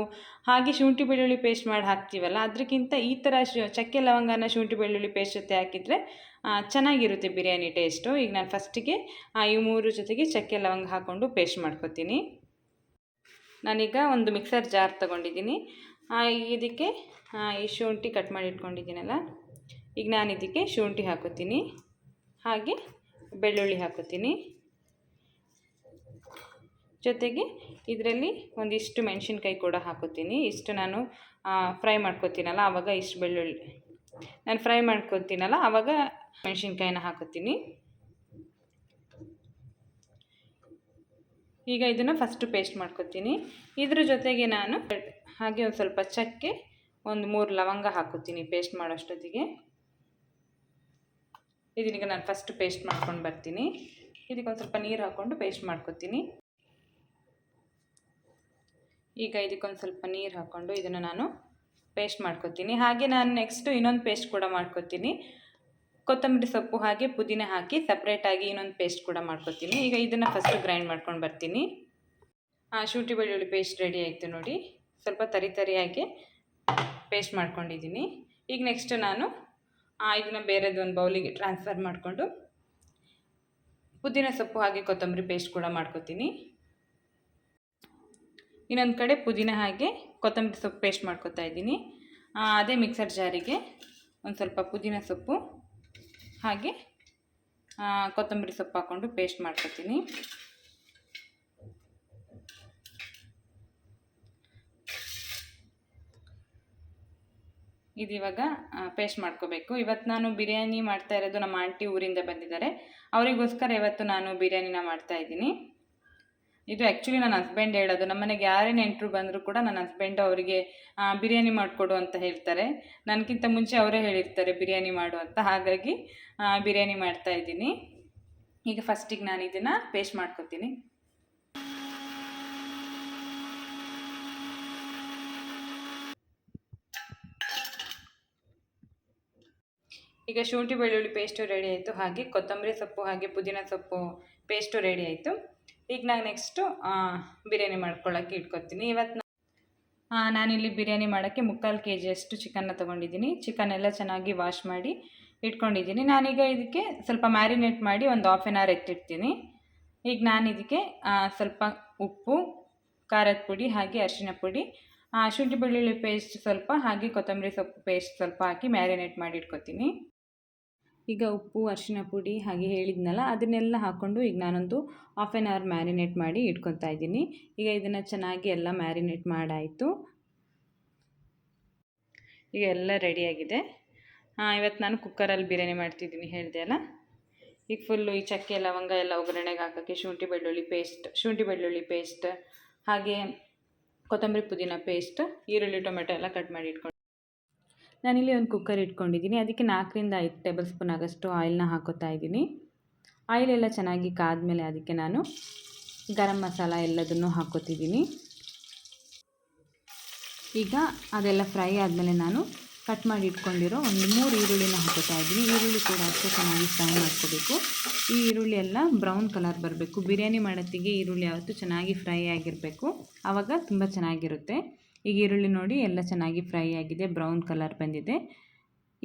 ಹಾಗೆ ಶುಂಠಿ ಬೆಳ್ಳುಳ್ಳಿ ಪೇಸ್ಟ್ ಮಾಡಿ ಹಾಕ್ತೀವಲ್ಲ, ಅದಕ್ಕಿಂತ ಈ ಥರ ಚಕ್ಕೆ ಲವಂಗನ ಶುಂಠಿ ಬೆಳ್ಳುಳ್ಳಿ ಪೇಸ್ಟ್ ಜೊತೆ ಹಾಕಿದರೆ ಚೆನ್ನಾಗಿರುತ್ತೆ ಬಿರಿಯಾನಿ ಟೇಸ್ಟು. ಈಗ ನಾನು ಫಸ್ಟಿಗೆ ಈ 3 ಜೊತೆಗೆ ಚಕ್ಕೆ ಲವಂಗ ಹಾಕ್ಕೊಂಡು ಪೇಸ್ಟ್ ಮಾಡ್ಕೊತೀನಿ. ನಾನೀಗ ಒಂದು ಮಿಕ್ಸರ್ ಜಾರ್ ತೊಗೊಂಡಿದ್ದೀನಿ. ಇದಕ್ಕೆ ಈ ಶುಂಠಿ ಕಟ್ ಮಾಡಿ ಇಟ್ಕೊಂಡಿದ್ದೀನಲ್ಲ, ಈಗ ನಾನು ಇದಕ್ಕೆ ಶುಂಠಿ ಹಾಕೋತೀನಿ, ಹಾಗೆ ಬೆಳ್ಳುಳ್ಳಿ ಹಾಕೋತೀನಿ. ಜೊತೆಗೆ ಇದರಲ್ಲಿ ಒಂದಿಷ್ಟು ಮೆಣಸಿನ್ಕಾಯಿ ಕೂಡ ಹಾಕೋತೀನಿ. ಇಷ್ಟು ನಾನು ಫ್ರೈ ಮಾಡ್ಕೊತೀನಲ್ಲ ಆವಾಗ ಇಷ್ಟು ಬೆಳ್ಳುಳ್ಳಿ ನಾನು ಫ್ರೈ ಮಾಡ್ಕೊತೀನಲ್ಲ ಆವಾಗ ಮೆಣಸಿನ್ಕಾಯಿನ ಹಾಕೋತೀನಿ. ಈಗ ಇದನ್ನು ಫಸ್ಟು ಪೇಸ್ಟ್ ಮಾಡ್ಕೊತೀನಿ. ಇದ್ರ ಜೊತೆಗೆ ನಾನು ಹಾಗೆ ಒಂದು ಸ್ವಲ್ಪ ಚಕ್ಕೆ, ಒಂದು 3 ಲವಂಗ ಹಾಕೋತೀನಿ ಪೇಸ್ಟ್ ಮಾಡೋಷ್ಟೊತ್ತಿಗೆ. ಇದೀಗ ನಾನು ಫಸ್ಟ್ ಪೇಸ್ಟ್ ಮಾಡ್ಕೊಂಡು ಬರ್ತೀನಿ. ಇದಕ್ಕೆ ಒಂದು ಸ್ವಲ್ಪ ನೀರು ಹಾಕ್ಕೊಂಡು ಪೇಸ್ಟ್ ಮಾಡ್ಕೊತೀನಿ. ಈಗ ಇದಕ್ಕೊಂದು ಸ್ವಲ್ಪ ನೀರು ಹಾಕ್ಕೊಂಡು ಇದನ್ನು ನಾನು ಪೇಸ್ಟ್ ಮಾಡ್ಕೊತೀನಿ. ಹಾಗೆ ನಾನು ನೆಕ್ಸ್ಟು ಇನ್ನೊಂದು ಪೇಸ್ಟ್ ಕೂಡ ಮಾಡ್ಕೊತೀನಿ. ಕೊತ್ತಂಬರಿ ಸೊಪ್ಪು ಹಾಗೆ ಪುದೀನ ಹಾಕಿ ಸಪ್ರೇಟಾಗಿ ಇನ್ನೊಂದು ಪೇಸ್ಟ್ ಕೂಡ ಮಾಡ್ಕೊತೀನಿ. ಈಗ ಇದನ್ನು ಫಸ್ಟು ಗ್ರೈಂಡ್ ಮಾಡ್ಕೊಂಡು ಬರ್ತೀನಿ. ಶುಂಠಿ ಬೆಳ್ಳುಳ್ಳಿ ಪೇಸ್ಟ್ ರೆಡಿ ಆಯಿತು ನೋಡಿ. ಸ್ವಲ್ಪ ತರಿಯಾಗಿ ಪೇಸ್ಟ್ ಮಾಡ್ಕೊಂಡಿದ್ದೀನಿ. ಈಗ ನೆಕ್ಸ್ಟ್ ನಾನು ಇದನ್ನು ಬೇರೆದೊಂದು ಬೌಲಿಗೆ ಟ್ರಾನ್ಸ್ಫರ್ ಮಾಡಿಕೊಂಡು ಪುದೀನ ಸೊಪ್ಪು ಹಾಗೆ ಕೊತ್ತಂಬರಿ ಪೇಸ್ಟ್ ಕೂಡ ಮಾಡ್ಕೊತೀನಿ. ಇನ್ನೊಂದು ಕಡೆ ಪುದೀನ ಹಾಗೆ ಕೊತ್ತಂಬರಿ ಸೊಪ್ಪು ಪೇಸ್ಟ್ ಮಾಡ್ಕೊತಾ ಇದ್ದೀನಿ. ಅದೇ ಮಿಕ್ಸರ್ ಜಾರಿಗೆ ಒಂದು ಸ್ವಲ್ಪ ಪುದೀನ ಸೊಪ್ಪು ಹಾಗೆ ಕೊತ್ತಂಬರಿ ಸೊಪ್ಪು ಹಾಕ್ಕೊಂಡು ಪೇಸ್ಟ್ ಮಾಡ್ಕೊತೀನಿ. ಇದು ಇವಾಗ ಪೇಸ್ಟ್ ಮಾಡ್ಕೋಬೇಕು. ಇವತ್ತು ನಾನು ಬಿರಿಯಾನಿ ಮಾಡ್ತಾ ಇರೋದು ನಮ್ಮ ಆಂಟಿ ಊರಿಂದ ಬಂದಿದ್ದಾರೆ, ಅವರಿಗೋಸ್ಕರ ಇವತ್ತು ನಾನು ಬಿರಿಯಾನಿನ ಮಾಡ್ತಾ ಇದ್ದೀನಿ. ಇದು ಆ್ಯಕ್ಚುಲಿ ನನ್ನ ಹಸ್ಬೆಂಡ್ ಹೇಳೋದು. ನಮ್ಮ ಮನೆಗೆ ಯಾರೇ ನೆಂಟರು ಬಂದರೂ ಕೂಡ ನನ್ನ ಹಸ್ಬೆಂಡು ಅವರಿಗೆ ಬಿರಿಯಾನಿ ಮಾಡಿಕೊಡು ಅಂತ ಹೇಳ್ತಾರೆ. ನನಗಿಂತ ಮುಂಚೆ ಅವರೇ ಹೇಳಿರ್ತಾರೆ ಬಿರಿಯಾನಿ ಮಾಡು ಅಂತ. ಹಾಗಾಗಿ ಬಿರಿಯಾನಿ ಮಾಡ್ತಾ ಇದ್ದೀನಿ. ಈಗ ಫಸ್ಟಿಗೆ ನಾನು ಇದನ್ನು ಪೇಸ್ಟ್ ಮಾಡ್ಕೊತೀನಿ. ಈಗ ಶುಂಠಿ ಬೆಳ್ಳುಳ್ಳಿ ಪೇಸ್ಟು ರೆಡಿ ಆಯಿತು, ಹಾಗೆ ಕೊತ್ತಂಬರಿ ಸೊಪ್ಪು ಹಾಗೆ ಪುದೀನ ಸೊಪ್ಪು ಪೇಸ್ಟು ರೆಡಿ ಆಯಿತು. ಈಗ ನಾನು ನೆಕ್ಸ್ಟು ಬಿರಿಯಾನಿ ಮಾಡ್ಕೊಳ್ಳೋಕ್ಕೆ ಇಟ್ಕೊತೀನಿ. ಇವತ್ತು ನಾನಿಲ್ಲಿ ಬಿರಿಯಾನಿ ಮಾಡೋಕ್ಕೆ 3/4 kg ಚಿಕನ್ನ ತೊಗೊಂಡಿದ್ದೀನಿ. ಚಿಕನ್ ಎಲ್ಲ ಚೆನ್ನಾಗಿ ವಾಶ್ ಮಾಡಿ ಇಟ್ಕೊಂಡಿದ್ದೀನಿ. ನಾನೀಗ ಇದಕ್ಕೆ ಸ್ವಲ್ಪ ಮ್ಯಾರಿನೇಟ್ ಮಾಡಿ ಒಂದು 1/2 hour ಎತ್ತಿಡ್ತೀನಿ. ಈಗ ನಾನು ಇದಕ್ಕೆ ಸ್ವಲ್ಪ ಉಪ್ಪು, ಖಾರದ ಪುಡಿ ಹಾಗೆ ಅರಿಶಿನ ಪುಡಿ, ಶುಂಠಿ ಬೆಳ್ಳುಳ್ಳಿ ಪೇಸ್ಟ್ ಸ್ವಲ್ಪ ಹಾಗೆ ಕೊತ್ತಂಬರಿ ಸೊಪ್ಪು ಪೇಸ್ಟ್ ಸ್ವಲ್ಪ ಹಾಕಿ ಮ್ಯಾರಿನೇಟ್ ಮಾಡಿ ಇಟ್ಕೊತೀನಿ. ಈಗ ಉಪ್ಪು, ಅರಿಶಿನ ಪುಡಿ ಹಾಗೆ ಹೇಳಿದ್ನಲ್ಲ ಅದನ್ನೆಲ್ಲ ಹಾಕ್ಕೊಂಡು ಈಗ ನಾನೊಂದು 1/2 hour ಮ್ಯಾರಿನೇಟ್ ಮಾಡಿ ಇಟ್ಕೊತಾ ಇದ್ದೀನಿ. ಈಗ ಇದನ್ನು ಚೆನ್ನಾಗಿ ಎಲ್ಲ ಮ್ಯಾರಿನೇಟ್ ಮಾಡಾಯಿತು. ಈಗ ಎಲ್ಲ ರೆಡಿಯಾಗಿದೆ. ಇವತ್ತು ನಾನು ಕುಕ್ಕರಲ್ಲಿ ಬಿರಿಯಾನಿ ಮಾಡ್ತಿದ್ದೀನಿ ಹೇಳಿದೆ ಅಲ್ಲ. ಈಗ ಫುಲ್ಲು ಈ ಚಕ್ಕೆ ಲವಂಗ ಎಲ್ಲ ಒಗ್ಗರಣೆಗೆ ಹಾಕೋಕ್ಕೆ ಶುಂಠಿ ಬೆಳ್ಳುಳ್ಳಿ ಪೇಸ್ಟ್ ಹಾಗೆ ಕೊತ್ತಂಬರಿ ಪುದೀನ ಪೇಸ್ಟ್, ಈರುಳ್ಳಿ ಟೊಮೆಟೊ ಎಲ್ಲ ಕಟ್ ಮಾಡಿ ಇಟ್ಕೊಂಡು ನಾನಿಲ್ಲಿ ಒಂದು ಕುಕ್ಕರ್ ಇಟ್ಕೊಂಡಿದ್ದೀನಿ. ಅದಕ್ಕೆ 4 ರಿಂದ 5 ಟೇಬಲ್ ಸ್ಪೂನ್ ಆಗೋಷ್ಟು ಆಯಿಲ್ನ ಹಾಕೋತಾ ಇದ್ದೀನಿ. ಆಯಿಲ್ ಎಲ್ಲ ಚೆನ್ನಾಗಿ ಕಾದ್ಮೇಲೆ ಅದಕ್ಕೆ ನಾನು ಗರಂ ಮಸಾಲ ಎಲ್ಲದನ್ನು ಹಾಕೋತಿದ್ದೀನಿ. ಈಗ ಅದೆಲ್ಲ ಫ್ರೈ ಆದಮೇಲೆ ನಾನು ಕಟ್ ಮಾಡಿ ಇಟ್ಕೊಂಡಿರೋ ಒಂದು 3 ಈರುಳ್ಳಿನ ಹಾಕೋತಾ ಇದ್ದೀನಿ. ಈರುಳ್ಳಿ ಕೂಡ ಅಷ್ಟೇ ಚೆನ್ನಾಗಿ ಫ್ರೈ ಮಾಡ್ಕೋಬೇಕು. ಈ ಈರುಳ್ಳಿ ಎಲ್ಲ ಬ್ರೌನ್ ಕಲರ್ ಬರಬೇಕು. ಬಿರಿಯಾನಿ ಮಾಡೋತ್ತಿಗೆ ಈರುಳ್ಳಿ ಯಾವತ್ತೂ ಚೆನ್ನಾಗಿ ಫ್ರೈ ಆಗಿರಬೇಕು, ಆವಾಗ ತುಂಬ ಚೆನ್ನಾಗಿರುತ್ತೆ. ಈಗ ಈರುಳ್ಳಿ ನೋಡಿ ಎಲ್ಲ ಚೆನ್ನಾಗಿ ಫ್ರೈ ಆಗಿದೆ, ಬ್ರೌನ್ ಕಲರ್ ಬಂದಿದೆ.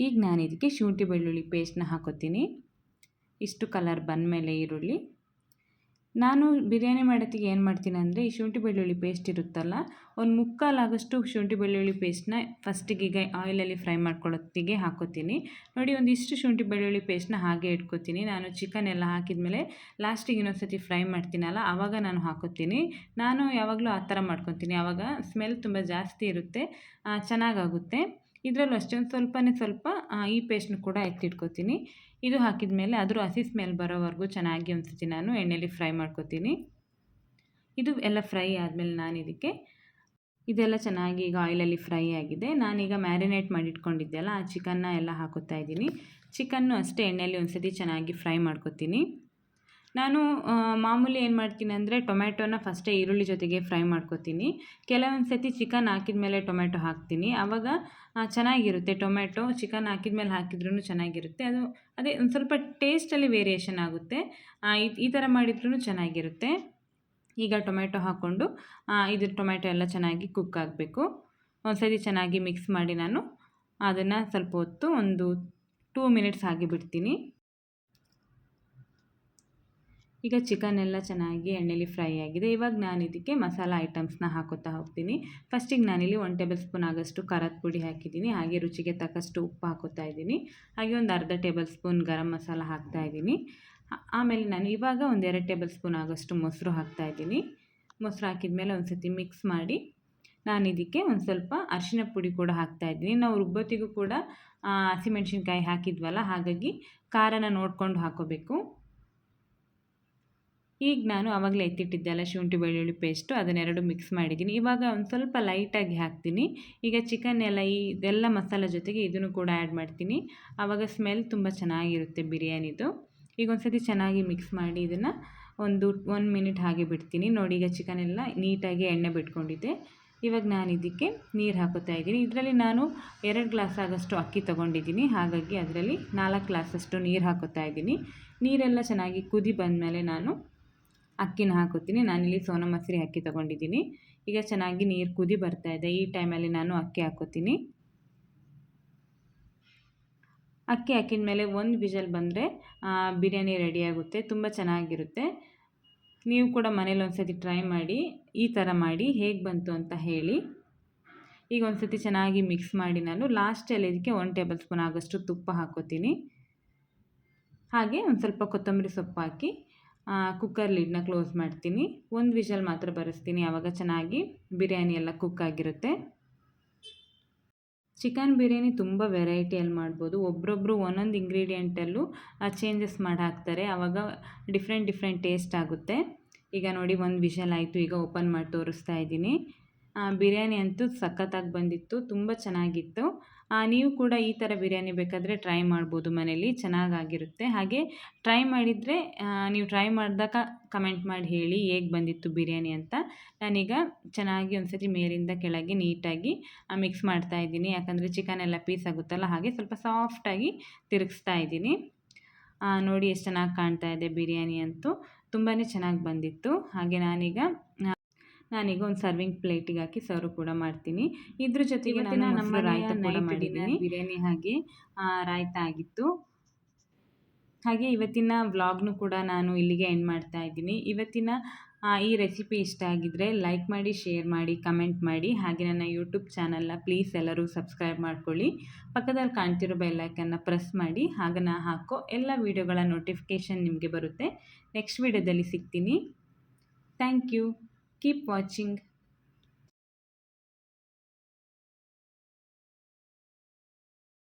ಈಗ ನಾನು ಇದಕ್ಕೆ ಶುಂಠಿ ಬೆಳ್ಳುಳ್ಳಿ ಪೇಸ್ಟ್ನ ಹಾಕೋತೀನಿ. ಇಷ್ಟು ಕಲರ್ ಬಂದಮೇಲೆ ಈರುಳ್ಳಿ ನಾನು ಬಿರಿಯಾನಿ ಮಾಡೋತ್ತಿಗೆ ಏನು ಮಾಡ್ತೀನಿ ಅಂದರೆ, ಈ ಶುಂಠಿ ಬೆಳ್ಳುಳ್ಳಿ ಪೇಸ್ಟ್ ಇರುತ್ತಲ್ಲ, ಒಂದು 3/4 ಆಗೋಷ್ಟು ಶುಂಠಿ ಬೆಳ್ಳುಳ್ಳಿ ಪೇಸ್ಟ್ನ ಫಸ್ಟಿಗೆ ಈಗ ಆಯಿಲಲ್ಲಿ ಫ್ರೈ ಮಾಡ್ಕೊಳ್ಳೋತ್ತಿಗೆ ಹಾಕೋತೀನಿ. ನೋಡಿ ಒಂದಿಷ್ಟು ಶುಂಠಿ ಬೆಳ್ಳುಳ್ಳಿ ಪೇಸ್ಟ್ನ ಹಾಗೆ ಇಟ್ಕೋತೀನಿ. ನಾನು ಚಿಕನ್ ಎಲ್ಲ ಹಾಕಿದ್ಮೇಲೆ ಲಾಸ್ಟಿಗೆ ಇನ್ನೊಂದು ಸತಿ ಫ್ರೈ ಮಾಡ್ತೀನಲ್ಲ ಆವಾಗ ನಾನು ಹಾಕೋತೀನಿ. ನಾನು ಯಾವಾಗಲೂ ಆ ಥರ ಮಾಡ್ಕೊತೀನಿ, ಆವಾಗ ಸ್ಮೆಲ್ ತುಂಬ ಜಾಸ್ತಿ ಇರುತ್ತೆ, ಚೆನ್ನಾಗಾಗುತ್ತೆ. ಇದರಲ್ಲೂ ಅಷ್ಟೇ ಒಂದು ಸ್ವಲ್ಪ ಈ ಪೇಸ್ಟ್ನ ಕೂಡ ಎತ್ತಿಟ್ಕೋತೀನಿ. ಇದು ಹಾಕಿದ ಮೇಲೆ ಅದ್ರ ಹಸಿ ಸ್ಮೆಲ್ ಬರೋವರೆಗೂ ಚೆನ್ನಾಗಿ ಒಂದು ಸತಿ ನಾನು ಎಣ್ಣೆಯಲ್ಲಿ ಫ್ರೈ ಮಾಡ್ಕೊತೀನಿ. ಇದು ಎಲ್ಲ ಫ್ರೈ ಆದಮೇಲೆ ನಾನು ಇದೆಲ್ಲ ಚೆನ್ನಾಗಿ ಈಗ ಆಯಿಲಲ್ಲಿ ಫ್ರೈ ಆಗಿದೆ. ನಾನೀಗ ಮ್ಯಾರಿನೇಟ್ ಮಾಡಿ ಇಟ್ಕೊಂಡಿದ್ದೆಲ್ಲ ಆ ಚಿಕನ್ನ ಎಲ್ಲ ಹಾಕೋತಾ ಇದ್ದೀನಿ. ಚಿಕನ್ನು ಅಷ್ಟೇ ಎಣ್ಣೆಯಲ್ಲಿ ಒಂದು ಸತಿ ಚೆನ್ನಾಗಿ ಫ್ರೈ ಮಾಡ್ಕೊತೀನಿ. ನಾನು ಮಾಮೂಲಿ ಏನು ಮಾಡ್ತೀನಿ ಅಂದರೆ ಟೊಮ್ಯಾಟೋನ ಫಸ್ಟೇ ಈರುಳ್ಳಿ ಜೊತೆಗೆ ಫ್ರೈ ಮಾಡ್ಕೊತೀನಿ. ಕೆಲವೊಂದು ಸತಿ ಚಿಕನ್ ಹಾಕಿದ ಮೇಲೆ ಟೊಮ್ಯಾಟೊ ಹಾಕ್ತೀನಿ. ಆವಾಗ ಚೆನ್ನಾಗಿರುತ್ತೆ. ಟೊಮ್ಯಾಟೊ ಚಿಕನ್ ಹಾಕಿದ ಮೇಲೆ ಹಾಕಿದ್ರೂ ಚೆನ್ನಾಗಿರುತ್ತೆ. ಅದೇ ಒಂದು ಸ್ವಲ್ಪ ಟೇಸ್ಟಲ್ಲಿ ವೇರಿಯೇಷನ್ ಆಗುತ್ತೆ. ಈ ಥರ ಮಾಡಿದ್ರೂ ಚೆನ್ನಾಗಿರುತ್ತೆ. ಈಗ ಟೊಮ್ಯಾಟೊ ಹಾಕ್ಕೊಂಡು ಇದು ಟೊಮ್ಯಾಟೊ ಎಲ್ಲ ಚೆನ್ನಾಗಿ ಕುಕ್ ಆಗಬೇಕು. ಒಂದು ಸತಿ ಚೆನ್ನಾಗಿ ಮಿಕ್ಸ್ ಮಾಡಿ ನಾನು ಅದನ್ನು ಸ್ವಲ್ಪ ಹೊತ್ತು ಒಂದು 2 ಮಿನಿಟ್ಸ್ ಹಾಗೆ ಬಿಡ್ತೀನಿ. ಈಗ ಚಿಕನ್ ಎಲ್ಲ ಚೆನ್ನಾಗಿ ಎಣ್ಣೆಲಿ ಫ್ರೈ ಆಗಿದೆ. ಇವಾಗ ನಾನು ಇದಕ್ಕೆ ಮಸಾಲ ಐಟಮ್ಸ್ನ ಹಾಕೋತಾ ಹೋಗ್ತೀನಿ. ಫಸ್ಟಿಗೆ ನಾನಿಲ್ಲಿ 1 ಟೇಬಲ್ ಸ್ಪೂನ್ ಆಗೋಷ್ಟು ಖಾರದ ಪುಡಿ ಹಾಕಿದ್ದೀನಿ. ಹಾಗೆ ರುಚಿಗೆ ತಕ್ಕಷ್ಟು ಉಪ್ಪು ಹಾಕೋತಾ ಇದ್ದೀನಿ. ಹಾಗೆ ಒಂದು ಅರ್ಧ ಟೇಬಲ್ ಸ್ಪೂನ್ ಗರಂ ಮಸಾಲ ಹಾಕ್ತಾ ಇದ್ದೀನಿ. ಆಮೇಲೆ ನಾನು ಇವಾಗ ಒಂದು 2 ಟೇಬಲ್ ಸ್ಪೂನ್ ಆಗೋಷ್ಟು ಮೊಸರು ಹಾಕ್ತಾ ಇದ್ದೀನಿ. ಮೊಸರು ಹಾಕಿದ ಮೇಲೆ ಒಂದು ಸತಿ ಮಿಕ್ಸ್ ಮಾಡಿ ನಾನು ಇದಕ್ಕೆ ಒಂದು ಸ್ವಲ್ಪ ಅರಿಶಿನ ಪುಡಿ ಕೂಡ ಹಾಕ್ತಾ ಇದ್ದೀನಿ. ನಾವು ರುಬ್ಬೊತ್ತಿಗೂ ಕೂಡ ಹಸಿಮೆಣ್ಸಿನ್ಕಾಯಿ ಹಾಕಿದ್ವಲ್ಲ, ಹಾಗಾಗಿ ಖಾರನ ನೋಡ್ಕೊಂಡು ಹಾಕೋಬೇಕು. ಈಗ ನಾನು ಆವಾಗಲೇ ಎತ್ತಿಟ್ಟಿದ್ದೆಲ್ಲ ಶುಂಠಿ ಬೆಳ್ಳುಳ್ಳಿ ಪೇಸ್ಟು ಅದನ್ನೆರಡು ಮಿಕ್ಸ್ ಮಾಡಿದ್ದೀನಿ. ಇವಾಗ ಒಂದು ಸ್ವಲ್ಪ ಲೈಟಾಗಿ ಹಾಕ್ತೀನಿ. ಈಗ ಚಿಕನ್ ಎಲ್ಲ ಇದೆಲ್ಲ ಮಸಾಲೆ ಜೊತೆಗೆ ಇದನ್ನು ಕೂಡ ಆ್ಯಡ್ ಮಾಡ್ತೀನಿ. ಆವಾಗ ಸ್ಮೆಲ್ ತುಂಬ ಚೆನ್ನಾಗಿರುತ್ತೆ ಬಿರಿಯಾನಿದು. ಈಗ ಒಂದು ಸತಿ ಚೆನ್ನಾಗಿ ಮಿಕ್ಸ್ ಮಾಡಿ ಇದನ್ನು ಒಂದು 1 ಮಿನಿಟ್ ಹಾಗೆ ಬಿಡ್ತೀನಿ. ನೋಡಿ, ಈಗ ಚಿಕನ್ ಎಲ್ಲ ನೀಟಾಗಿ ಎಣ್ಣೆ ಬಿಟ್ಕೊಂಡಿದೆ. ಇವಾಗ ನಾನು ಇದಕ್ಕೆ ನೀರು ಹಾಕೋತಾ ಇದ್ದೀನಿ. ಇದರಲ್ಲಿ ನಾನು 2 ಗ್ಲಾಸ್ ಆಗೋಷ್ಟು ಅಕ್ಕಿ ತೊಗೊಂಡಿದ್ದೀನಿ. ಹಾಗಾಗಿ ಅದರಲ್ಲಿ 4 ಗ್ಲಾಸಷ್ಟು ನೀರು ಹಾಕೋತಾ ಇದ್ದೀನಿ. ನೀರೆಲ್ಲ ಚೆನ್ನಾಗಿ ಕುದಿ ಬಂದಮೇಲೆ ನಾನು ಅಕ್ಕಿನ ಹಾಕೋತೀನಿ. ನಾನಿಲ್ಲಿ ಸೋನಾ ಮಸೂರಿ ಅಕ್ಕಿ ತೊಗೊಂಡಿದ್ದೀನಿ. ಈಗ ಚೆನ್ನಾಗಿ ನೀರು ಕುದಿ ಬರ್ತಾ ಇದೆ. ಈ ಟೈಮಲ್ಲಿ ನಾನು ಅಕ್ಕಿ ಹಾಕೋತೀನಿ. ಅಕ್ಕಿ ಹಾಕಿದ ಮೇಲೆ 1 ವಿಷಲ್ ಬಂದರೆ ಬಿರಿಯಾನಿ ರೆಡಿಯಾಗುತ್ತೆ. ತುಂಬ ಚೆನ್ನಾಗಿರುತ್ತೆ. ನೀವು ಕೂಡ ಮನೇಲಿ ಒಂದು ಸತಿ ಟ್ರೈ ಮಾಡಿ, ಈ ಥರ ಮಾಡಿ ಹೇಗೆ ಬಂತು ಅಂತ ಹೇಳಿ. ಈಗ ಒಂದು ಸತಿ ಚೆನ್ನಾಗಿ ಮಿಕ್ಸ್ ಮಾಡಿ ನಾನು ಲಾಸ್ಟಲ್ಲಿ ಇದಕ್ಕೆ 1 ಟೇಬಲ್ ಸ್ಪೂನ್ ಆಗೋಷ್ಟು ತುಪ್ಪ ಹಾಕೋತೀನಿ. ಹಾಗೆ ಒಂದು ಸ್ವಲ್ಪ ಕೊತ್ತಂಬರಿ ಸೊಪ್ಪು ಹಾಕಿ ಕುಕ್ಕರ್ ಲಿಡ್ನ ಕ್ಲೋಸ್ ಮಾಡ್ತೀನಿ. 1 ವಿಷಲ್ ಮಾತ್ರ ಬರೆಸ್ತೀನಿ. ಆವಾಗ ಚೆನ್ನಾಗಿ ಬಿರಿಯಾನಿ ಎಲ್ಲ ಕುಕ್ ಆಗಿರುತ್ತೆ. ಚಿಕನ್ ಬಿರಿಯಾನಿ ತುಂಬ ವೆರೈಟಿಯಲ್ಲಿ ಮಾಡ್ಬೋದು. ಒಬ್ಬರೊಬ್ಬರು ಒಂದೊಂದು ಇಂಗ್ರೀಡಿಯೆಂಟಲ್ಲೂ ಚೇಂಜಸ್ ಮಾಡಿ ಹಾಕ್ತಾರೆ. ಆವಾಗ ಡಿಫ್ರೆಂಟ್ ಟೇಸ್ಟ್ ಆಗುತ್ತೆ. ಈಗ ನೋಡಿ 1 ವಿಷಲ್ ಆಯಿತು. ಈಗ ಓಪನ್ ಮಾಡಿ ತೋರಿಸ್ತಾ ಇದ್ದೀನಿ. ಬಿರಿಯಾನಿ ಅಂತೂ ಸಖತ್ತಾಗಿ ಬಂದಿತ್ತು. ತುಂಬ ಚೆನ್ನಾಗಿತ್ತು. ನೀವು ಕೂಡ ಈ ಥರ ಬಿರಿಯಾನಿ ಬೇಕಾದರೆ ಟ್ರೈ ಮಾಡ್ಬೋದು ಮನೇಲಿ, ಚೆನ್ನಾಗಾಗಿರುತ್ತೆ. ಹಾಗೆ ಟ್ರೈ ಮಾಡಿದರೆ ನೀವು ಟ್ರೈ ಮಾಡಿದಾಗ ಕಮೆಂಟ್ ಮಾಡಿ ಹೇಳಿ ಹೇಗೆ ಬಂದಿತ್ತು ಬಿರಿಯಾನಿ ಅಂತ. ನಾನೀಗ ಚೆನ್ನಾಗಿ ಒಂದು ಸತಿ ಮೇಲಿಂದ ಕೆಳಗೆ ನೀಟಾಗಿ ಮಿಕ್ಸ್ ಮಾಡ್ತಾ ಇದ್ದೀನಿ. ಯಾಕಂದರೆ ಚಿಕನ್ ಎಲ್ಲ ಪೀಸ್ ಆಗುತ್ತಲ್ಲ, ಹಾಗೆ ಸ್ವಲ್ಪ ಸಾಫ್ಟಾಗಿ ತಿರುಗಿಸ್ತಾ ಇದ್ದೀನಿ. ನೋಡಿ ಎಷ್ಟು ಚೆನ್ನಾಗಿ ಕಾಣ್ತಾ ಇದೆ ಬಿರಿಯಾನಿ ಅಂತೂ. ತುಂಬಾ ಚೆನ್ನಾಗಿ ಬಂದಿತ್ತು. ಹಾಗೆ ನಾನೀಗ ಒಂದು ಸರ್ವಿಂಗ್ ಪ್ಲೇಟಿಗೆ ಹಾಕಿ ಸರ್ವ್ ಕೂಡ ಮಾಡ್ತೀನಿ. ಇದ್ರ ಜೊತೆಗೆ ನಾನು ನಮ್ಮ ರಾಯ್ತ ಕೂಡ ಮಾಡಿದ್ದೀನಿ. ಬಿರಿಯಾನಿ ಹಾಗೆ ರಾಯ್ತ ಆಗಿತ್ತು. ಹಾಗೆ ಇವತ್ತಿನ ವ್ಲಾಗ್ನು ಕೂಡ ನಾನು ಇಲ್ಲಿಗೆ ಎಂಡ್ ಮಾಡ್ತಾ ಇದ್ದೀನಿ. ಇವತ್ತಿನ ಈ ರೆಸಿಪಿ ಇಷ್ಟ ಆಗಿದ್ದರೆ ಲೈಕ್ ಮಾಡಿ, ಶೇರ್ ಮಾಡಿ, ಕಮೆಂಟ್ ಮಾಡಿ. ಹಾಗೆ ನನ್ನ ಯೂಟ್ಯೂಬ್ ಚಾನಲ್ನ ಪ್ಲೀಸ್ ಎಲ್ಲರೂ ಸಬ್ಸ್ಕ್ರೈಬ್ ಮಾಡ್ಕೊಳ್ಳಿ. ಪಕ್ಕದಲ್ಲಿ ಕಾಣ್ತಿರೋ ಬೆಲ್ ಐಕನ್ನ ಪ್ರೆಸ್ ಮಾಡಿ. ಆಗ ನಾನು ಹಾಕೋ ಎಲ್ಲ ವೀಡಿಯೋಗಳ ನೋಟಿಫಿಕೇಷನ್ ನಿಮಗೆ ಬರುತ್ತೆ. ನೆಕ್ಸ್ಟ್ ವೀಡಿಯೋದಲ್ಲಿ ಸಿಗ್ತೀನಿ. Thank you. Keep watching.